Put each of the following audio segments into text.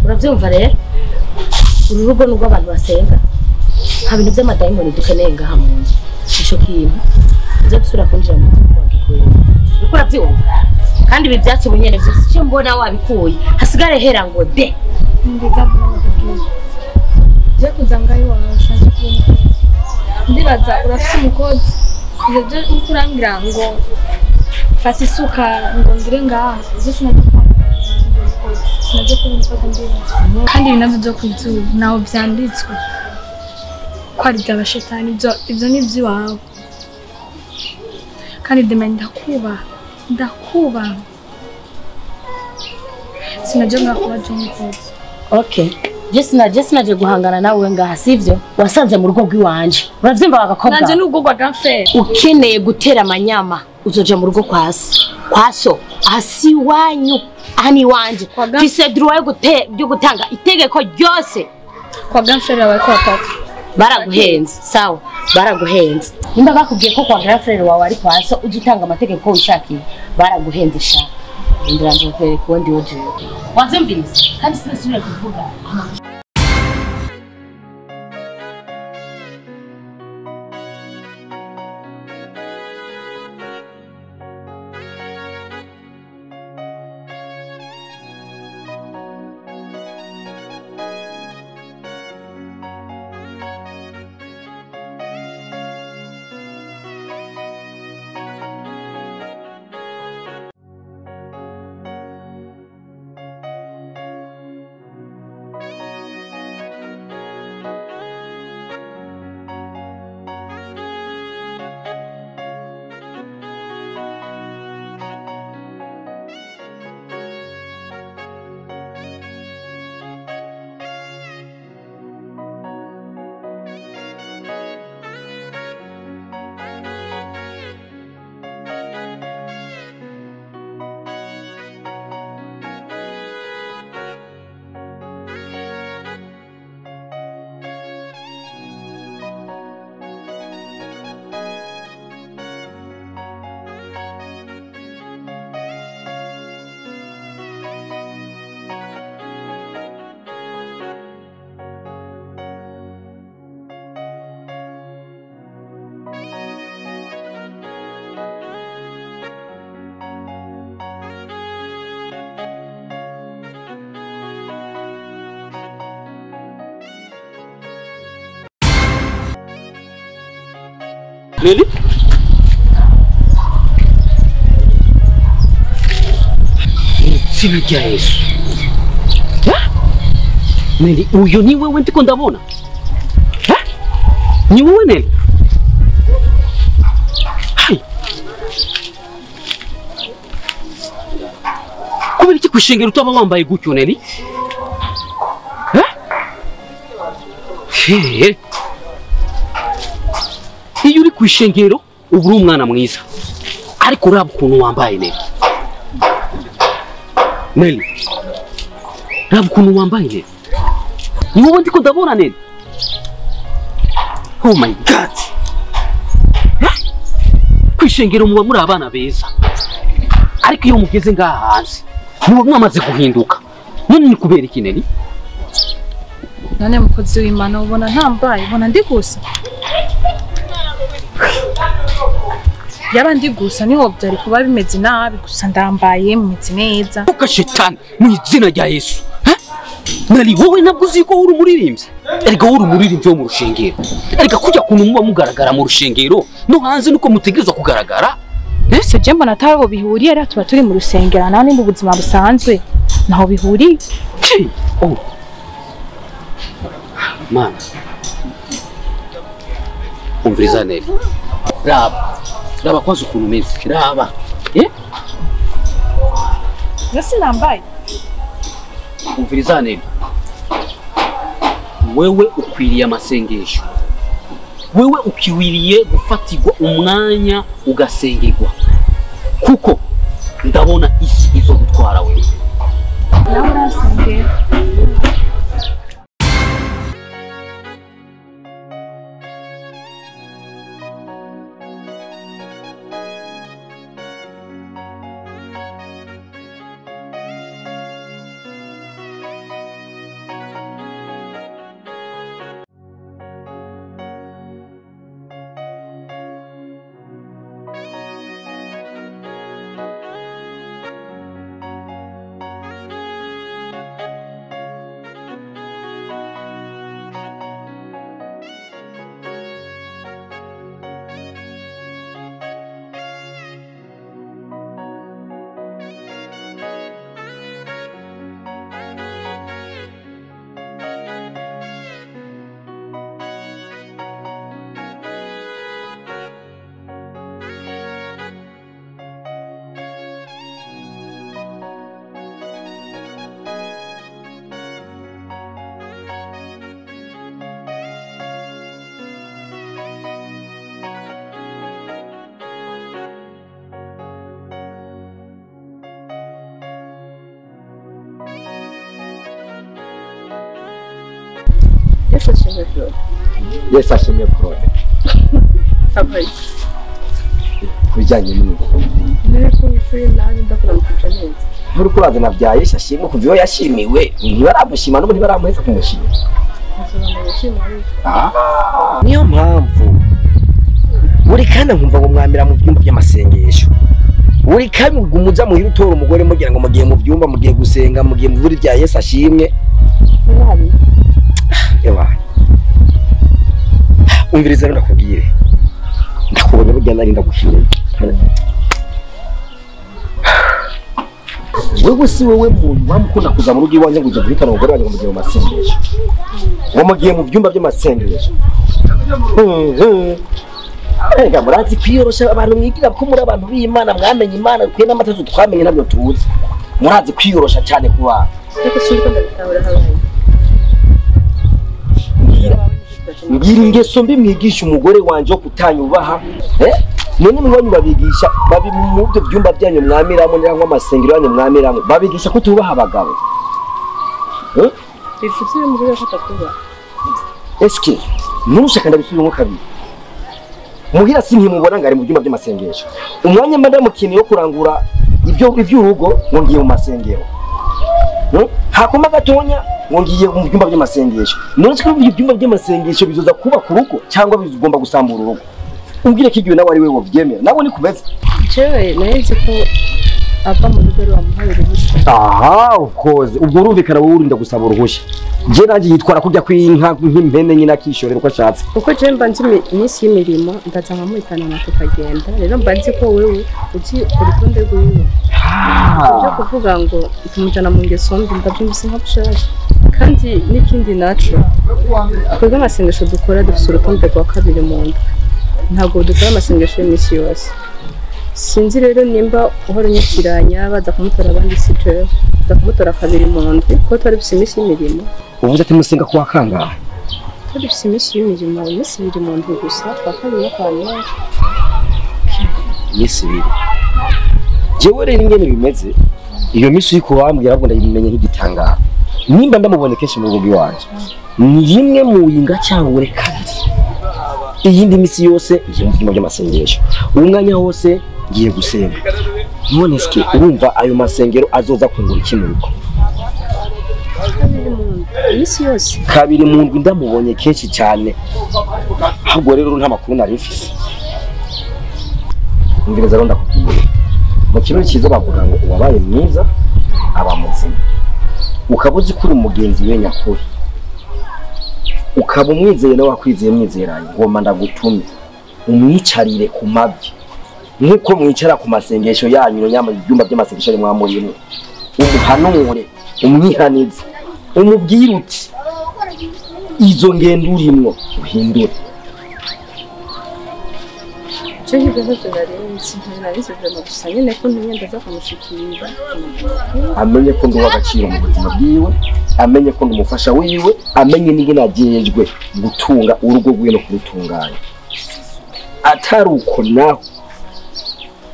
uravyumva rero urugo n'ubwo abantu basenga nta bintu by'amadayimoni dukeneye ngaha mu nzu ico kintu uze gusura kunjira mu nzu wagikuye uko uravyumva kandi ibi byatsi ubunyene byose cyo mbona wabikuye hasigare hera ngo de ndiza bw'abagabo je kuzangayo washanje kumva ndibaza urafite umukozi ibyo ukurambira ngo fata isuka ngo ndire ngaha je sinajye kandi ibintu byo kwizuba naho byanditswe ko ari by'abashetani ibyo ni iby'iwawe kandi demanda ndakubaha sinajye ngakuba by'umukozi okay Jesse naje guhangana nawe ngaha sivyo wasanze mu rugo rw'iwanje uravyimba bagakobwa nanje n'ubwo bagafere ukeneye gutera amanyama uzoja mu rugo kwaso hasi wanyu ani wanje fise droit yo gutanga itegeko ryose kwa gafere abaye kwa papa baraguhenze sawa baraguhenze nimba bakubwiye ko kwa gafere wawe ari kwaso uje utanga amategeko ushakiye baraguhenze sha ndiranze kwereka undi woje wazimvise kandi sinasubira kuvuga Lili? Izina rya Yesu. Neli, uyu ni wewe ndiko ndabona? Ni wewe Neli? Hai. Kubera iki kwishengera utaba wambaye gutyo Neli? Iyo uri kwishengero ubu uri umwana mwiza ariko uraba ukuntu wambaye Neli. Neli, raba ukuntu wambaye Neli. Ni wowe ndiko ndabona Neli. Oh my God. Kwishengero muba muri abana beza ariko iyo mugeze ngaha hanze muba mwamaze guhinduka. None ni kubera iki Neli? None mukozi w'Imana ubona ntambaye ubona ndi gusa yaba ndi gusa niho byari kuba bimeze nabi gusa ndambaye mumeze neza uka shetani mu izina rya Yesu. Nali wowe nabwo uzi ko uri umuririmbyi erega uri umuririmbyi wo mu rushengero erega kujya kuntu muba mugaragara mu rushengero no hanze nuko mutegerezwa kugaragara. Ese je mbona ataho bihuriye rero tuba turi mu rusengero naho ni mu buzima busanzwe naho bihuriye. Oh Mana umviriza Neli, raba kwanza ukuntu umeze, raba nasi nambaye. Umviriza Neli, wewe ukwiriye amasengesho, wewe ukwiriye gufatirwa umwanya ugasengerwa kuko ndabona isi izo gutwara wewe. Nawe urasengera. Yesu ashimwe Claude. Yesu ashimwe Claude. Atwaye. Kujyanye n'uko. Nire ko isi naje ndakora mukije neza. Muri kuraza navyaye Yesu ashimwe kuva iyo yashimiwe. Ntibaramushima n'ubu ntibaramuheza kumushima. Niyo mpamvu buri kandi nkumva ngo mwamira mu byumba by'amasengesho. Buri kandi umuza muhira utora umugore mugira ngo mugiye mu byumba mugiye gusenga mugiye mu buri bya Yesu ashimwe. Ewa. Umviriza rero ndakubwire. Ndakubona burya nari ndagushire. Wewe si wewe muntu wamukunda kuza mu rugo iwanje ngo uje guhitana umugore wanjye ngo mugiye mu masengesho. Ngo mugiye mu byumba by'amasengesho. Ega murazi kwiyorosha abantu mwigira ko muri abantu b'Imana mwamenye Imana kwe n'amatazo twamenye nabyo tuzi. Murazi kwiyorosha cyane kuba. Ariko sinko ndabitahura habaye. Ngira ingeso mbi mwigisha umugore wanje wo kutanyubaha. None mwanyu babigisha babi mu byo byumba byanyu mwamiramo n'aho amasengero yanyu mwamiramo babigisha ko tubaha abagabo. Bifutse umugore afatakuba. Eske nushaka ndabisubiramo kabiri. Muhira sinkimubona ngari mu byumba by'amasengesho. Umwanya mba ndamukiniye yo kurangura ivy'urugo ngo ngiye mu masengero. Hakoma gatonya ngo ngiye mu byumba by'amasengesho. None ko ibyumba by'amasengesho bizoza kuba ku rugo cyangwa bizigomba gusambura urugo. Umbwire ko igihe nawe ari wewe wovyemera. Nabo ni kumeze. Jewe naheze ko ava mu rugo rwamuhaye uruhushya. Aha, of course. Ubwo urumvikana wowe urinda gusaba uruhushya. Je nanjye yitwara kujya kw'inka nk'impene nyina kishorera uko ashatse. Uko je mba nzi iminsi y'mirimo ndaza nkamuhitana na tukagenda. Rero mba nzi ko wewe uzi urutonde rwiwe. Byo kuvuga ngo tumujana mu ngeso mbi ndabyumvise nk'abushaje. Kandi n'ikindi naco. Twebwe amasengesho dukora dufite urutonde rwa kabiri mu nda. Ntabwo dukora amasengesho y'imisi yose. Sinzi rero nimba uhora unyikiranya baza kumutora abandi sitwe baza kumutora kabiri mu ndwi ko twari dufite imisi y'imirimo. Uvuze ati musenga kuwa kangahe? Twari dufite imisi y'imirimo imisi ibiri mu ndwi gusa kwa kabiri no kwa nyuma. Imisi ibiri. Jewe rero ingene bimeze iyo misi uri kubambwira ahubwo ndayimenye nk'igitangaro. Nimba ndamubone kenshi mu rugo iwanje. Ni rimwe mu yinga cyangwa kabiri. Iyindi misi yose ngiye mu byumba by'amasengesho. Umwanya wose ngiye gusenga. None ski urumva ayo masengero azoza kungura iki mu rugo? Imisi yose. Kabiri mu ndwi ndamubonye kenshi cyane. Ahubwo rero nta makuru nari mfise. Ingireza ronda kubwira. Mu kirori cyiza bavuga ngo uwabaye mwiza aba muzima. Ukabuzi kuri umugenzi we nyakuri. Ukaba umwizeye nawe wakwizeye mwizeranye ngoma ndagutumye umwicarire ku mavi nkuko mwicara ku masengesho yanyu nyama ibyumba by'amasengesho ari mwamurimo umuhanure umwihanize umubwire uti izo ngendo urimo uhindure cyo higaze narenze narabize no gusanye neko ntinyenda za kumushikira amenye ko ndi w'agaciro mu buzima bwiwe amenye ko ndumufasha wiwe amenye n'ingene agejwe gutunga urugo rwiwe no kurutunganya atari uko naho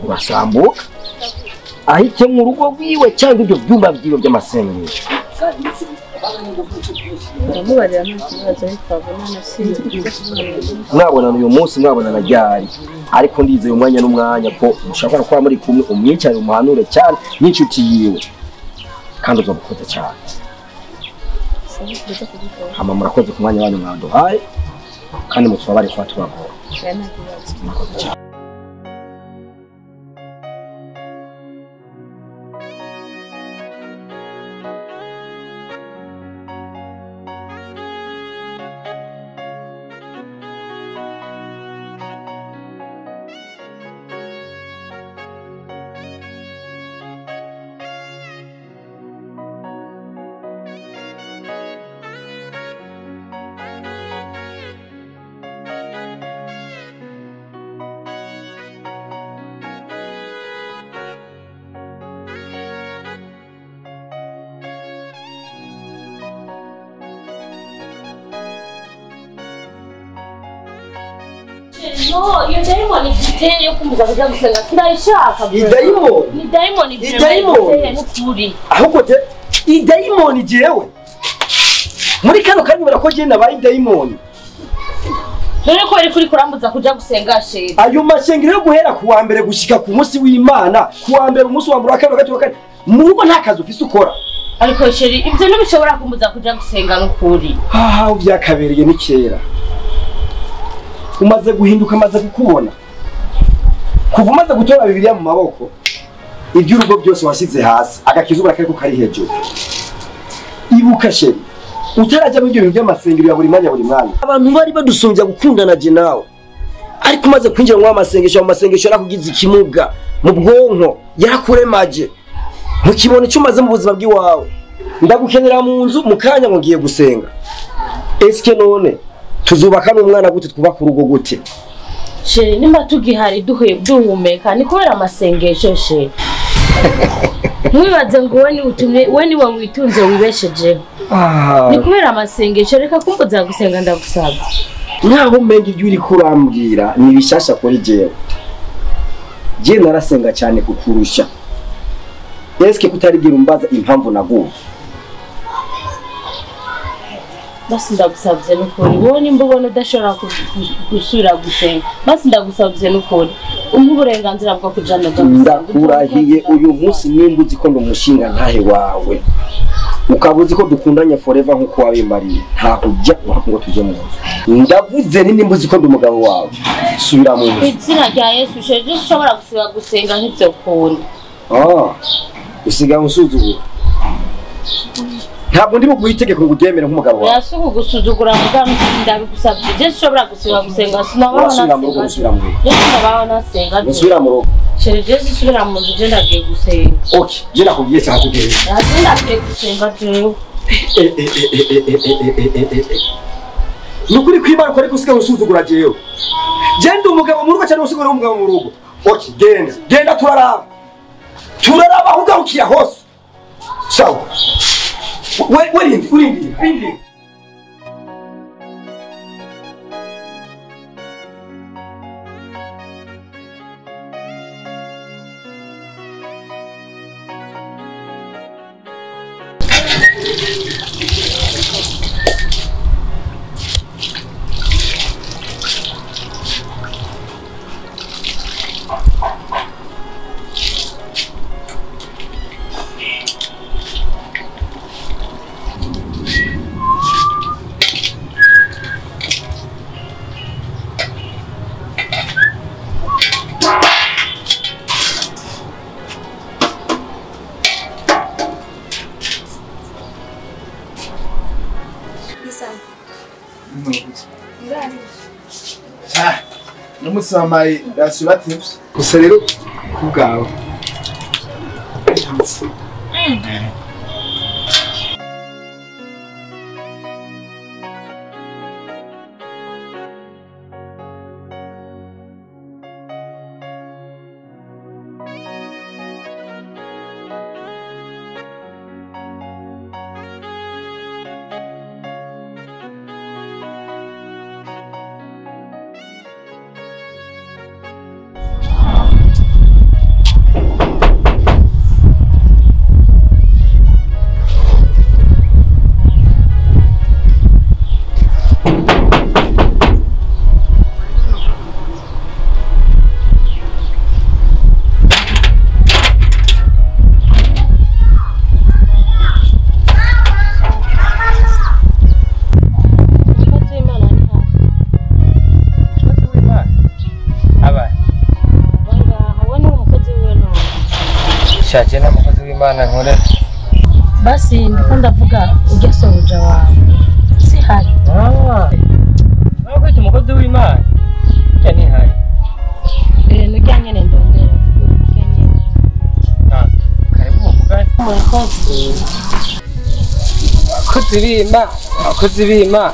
urasambuka ahite mu rugo rwiwe cyangwa ibyo byumba byiwe by'amasengesho ndamubarira n'ikibazo twabona nasinzi mwabonana uyu munsi mwabonana ryari ariko ndizeye umwanya n'umwanya ko mushobora kuba muri kumwe umwicarire umuhanure cyane n'inshuti yiwe kandi uzobukoze cyane hama murakoze ku mwanya wanyu mwaduhaye kandi mutubabare kuba tubagora murakoze cyane. No, iyo daimoni iteye yo kumugaza kujya gusenga sinayishaka. Ni daimoni iteye n'ukuri. Ahubwo je i daimoni jewe muri kano kanya barako je nabaye daimoni. None ko ari kuri kurambuza kuja gusenga sheri. Ayo mashengero yo guhera ku wa mbere gushika ku munsi w'Imana, ku wa mbere umunsi wa mbere wa kabiri wa gatatu wa kane. Mu rugo nta kazi ufise ukora. Ariko sheri ivyo ntibishobora kumbuza kuja gusenga n'ukuri. Haha uvyakabereye ni kera. Umaze guhinduka maze kukubona. Kuva umaze gutora Bibiliya mu maboko, iby'urugo byose washyize hasi, agakizubura kariko kari hejuru. Ibuka sheri, utarajya mu bintu by'amasengero ya buri mwanya. Abantu bari badusumbya gukundana je nawe. Ariko umaze kwinjira mu masengesho yarakugize ikimuga mu bwonko, yarakuremaje. Mu kibono cyumaze mu buzima bw'iwawe. Ndagukenera mu nzu mu kanya ngo ngiye gusenga. Eske none tuzubaka n'umwana gute twubaka urugo gute? Sheri nimba tugihari duhumeka ni kubera amasengesho sheri. Mwibaze ngo we ni wawe witunze wibesheje. Ni kubera amasengesho reka kumbuza gusenga ndagusaba. Nkaho umenga ibyo uri kurambwira ni bishasha kuri jewe. Je narasenga cyane kukurusha. Eske kutarigira umbaza impamvu naguye? Basi ndagusabye n'ukuri wowe nimba ubona udashobora gusubira gusenga basi ndagusabye n'ukuri uburenganzira bwo kujana ndakurahiye uyu munsi nimba uzi ko umushinga ntahe wawe ukabuzi ko dukundanye forever nkuko wabimbariye ntaho ujya ngo tujye mu ndavuze nimba uzi ko umugabo wawe subira mu nzu izina rya Yesu sheje ushobora gusenga nk'ibyo kunda usiga unsuzugura ntabwo ndi buguhitegeko ngo ugemere nk'umugabo wawe yasuku gusuzugura mugano ndabigusabye je ushobora gusenga sinabona nasenga usubira mu rugo sheje usubira mu nzu je ndagiye gusenga okay je nakubwiye cyane tugere ndagiye gusenga jewe nukuri kwimana ko ariko usiga usuzugura jewe genda umugabo mu rugo cyane usigura umugabo mu rugo okay genda turaraba aho ugarukira hose sawa urindi Namusamaye dasubati gusa rero kubwawe shaje n'umukozi w'Imana nkore basi ndiko ndavuga ujya sohoja wawe si hari kwita umukozi w'Imana cyane hari nujyanye ndondera karibu muvugane abakozi b'Imana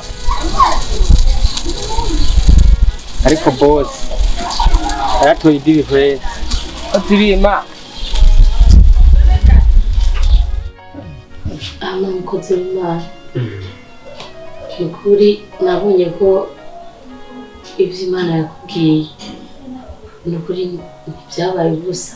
ariko boss aratoye ibibihwe abakozi b'Imana umukozi w'Imana nukuri nabonye ko ibyo Imana yakubwiye nukuri byabaye ubusa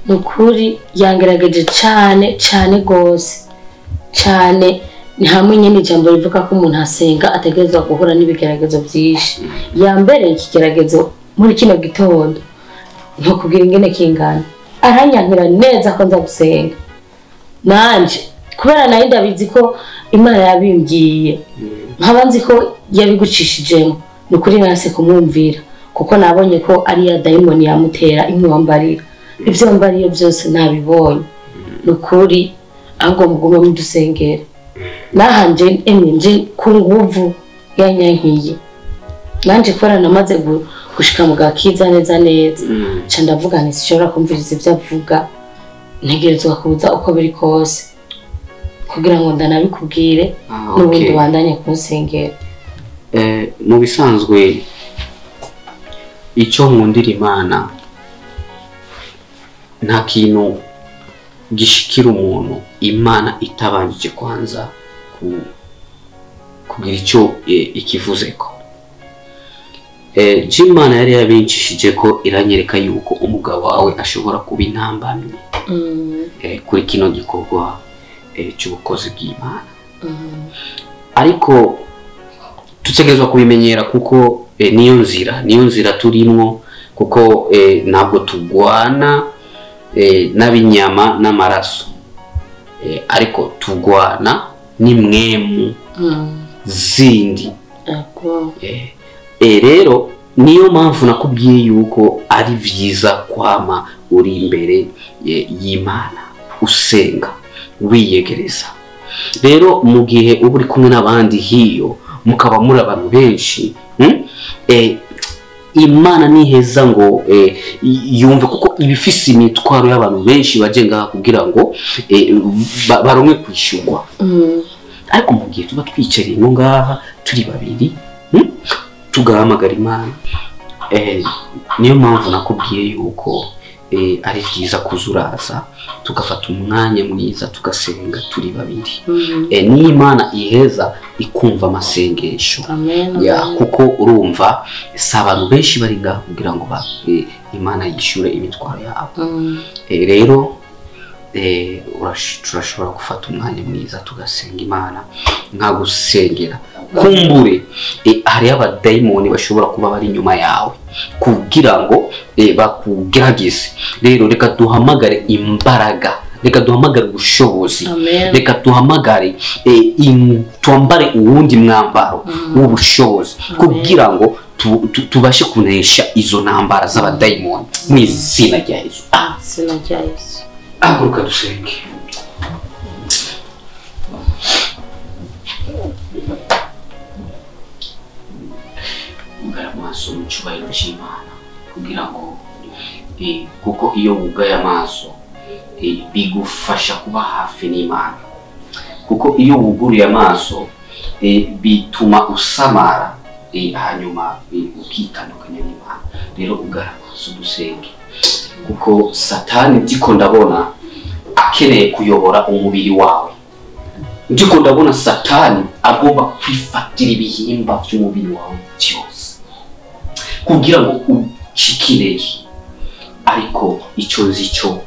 nukuri yangerageje cyane gose cyane. Ni hamwe nyine ijambo rivuga ko umuntu asenga ategerezwa guhura n'ibigeragezo byinshi. Ya mbere ikigeragezo muri kino gitondo nko kugira ingene kingana aranyankira neza ko nza gusenga nanje kubera nayo ndabizi ko Imana yabimbwiye nkaba nzi ko yabigucishijemo. Nukuri nase kumwumvira kuko nabonye ko ari ya daimoni yamutera imwambarira. Ivyo mbariye byose nabibonye. Nukuri ahubwo mugume mudusengera nahanje nje ku nguvu yanyankiye nanje kubera namaze gushika mu gakiza neza ca ndavuga nti sishobora kumviriza ivyo avuga, ntegerezwa kuza uko biri kose kugira ngo ndanabikubwire n'ubundi bandanye kunsengera. Mu bisanzwe icyo nkundira Imana nta kintu gishikira umuntu Imana itabanjije kwanza kugira icyo ikivuzeko. Imana yari yabincishije ko iranyereka yuko umugabo wawe ashobora kuba intambamyi kuri kino gikorwa cy'ubukozi bw'Imana. Ariko tutegerezwa kubimenyera kuko niyo nzira turimwo, kuko ntabwo tugwana n'abinyama n'amaraso, ariko tugwana n'imwemu zindi. Rero niyo mpamvu nakubwiye yuko ari byiza kwama uri imbere y'Imana usenga wiyegereza. Rero mu gihe uba uri kumwe n'abandi hiyo mukaba muri abantu benshi, Imana niheza ngo yumve kuko ibifise imitwaro y'abantu benshi baje ngaha kugira ngo baronke kwishurwa. Ariko mu gihe tuba twicariye ngo ngaha turi babiri tugahamagara Imana, niyo mpamvu nakubwiye yuko ari byiza kuzuraza tugafata umwanya mwiza tugasenga turi babiri. Ni Imana iheza ikumva amasengesho. Kuko urumva si abantu benshi bari ngaha kugira ngo Imana yishure imitwaro yabo. Rero turashobora gufata umwanya mwiza tugasenga Imana nka gusengera. Kumbure hari abadayimoni bashobora kuba bari inyuma yawe kugira ngo bakugerageze. Rero reka duhamagare imbaraga, reka duhamagare ubushobozi, reka duhamagare twambare uwundi mwambaro w'ubushobozi kugira ngo tubashe kunesha izo ntambara z'abadayimoni mu izina rya Yesu. Haguruka dusenge. Ugara amaso mu cyubahiro cy'Imana kugira ngo kuko iyo wugaye amaso bigufasha kuba hafi n'Imana, kuko iyo wuguruye amaso bituma usamara hanyuma ukitandukanya n'Imana. Rero ugara amaso dusenge, kuko Satani ndiko ndabona akeneye kuyobora umubiri wawe. Ndiko ndabona Satani agomba kwifatira ibihimba by'umubiri wawe byose kugira ngo ucikire. Ariko icyo nzi cyo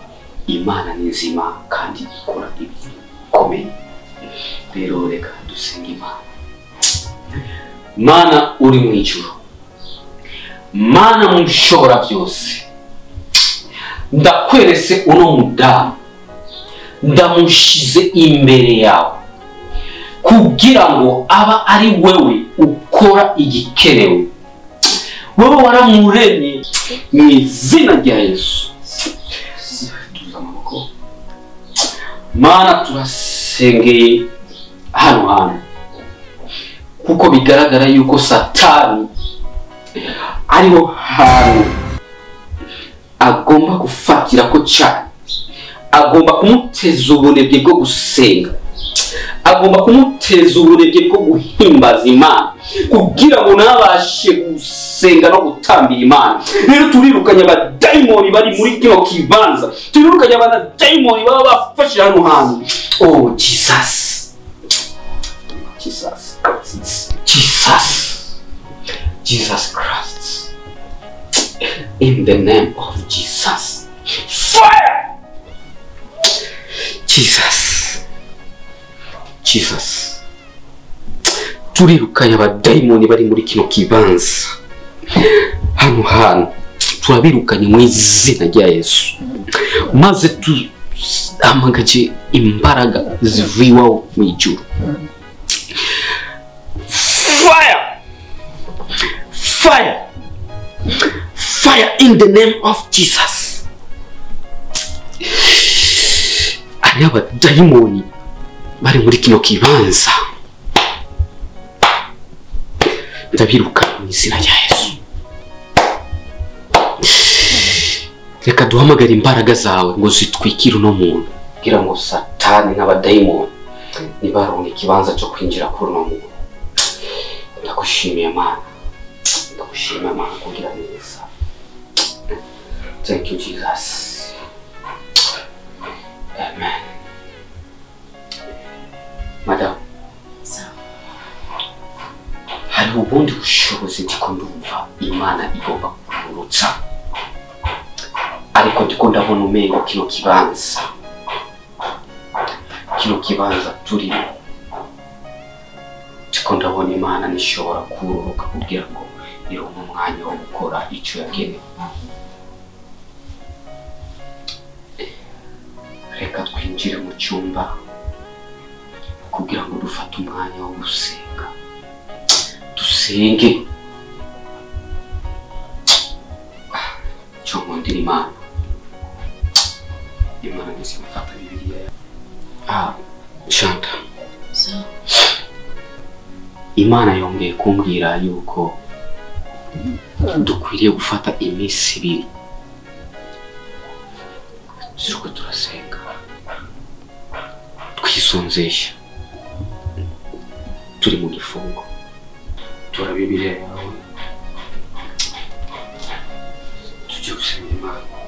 Imana ni nzima kandi ikora ibintu bikomeye. Rero reka dusenge Imana. Mana uri mu ijuru, Mana mushobora byose, ndakweretse uno mudamu, ndamushize imbere yawe kugira ngo aba ari wewe ukora igikenewe. Wewe waramuremye mu izina rya Yesu. Mana turasengeye hano hantu kuko bigaragara yuko Satani ariho hantu agomba gufatira ko cyane, agomba kumuteza ubunebwe bwo gusenga, agomba kumuteza ubunebwe bwo guhimbaza Imana kugira ngo nabashe gusenga no gutambira Imana. Rero turirukanya abadayimoni bari muri kino kibanza, turirukanya abadayimoni baba bafashe hano hantu. Oh Jesus, Jesus, Jesus, Jesus Christ, in the name of Jesus, fire. Jesus. Turirukanye abadayimoni bari muri kino kibanza. Hano hantu turabirukanye mu izina rya Yesu. Maze amagaje imbaraga ziviwa mu ijuru. Fire! Fire! Fire in the name of Jesus. Ari abadayimoni bari muri kino kibanza. Ndabiruka mu izina rya Yesu. Reka duhamagara imbaraga zawe ngo zitwikire uno muntu. Kugira ngo Satani n'abadayimoni nibaronke ikibanza cyo kwinjira kuri uno muntu. Ndagushimiye Mana. Ndagushimiye Mana kugira neza. Thank you Jesus. Amen. Madam. Hari ubundi bushobozi ndiko ndumva Imana igomba kurutsa. Ariko ndiko ndabona umengo kino kibanza turi. Ndiko ndabona Imana nishobora kururuka kugira ngo ironke umwanya wo gukora icyo yagenewe. Reka twinjire mu cyumba kugira ngo dufate umwanya wo gusenga. Dusenge. Cyo ndiri Imana. Imana nisimfata Bibiliya. Shanta. Imana yongeye kumbwira yuko dukwiriye gufata iminsi 2 turiko turasenga twisonzesha turi mu gifungo tura Bibiliya yawe tujye gusenga Imana.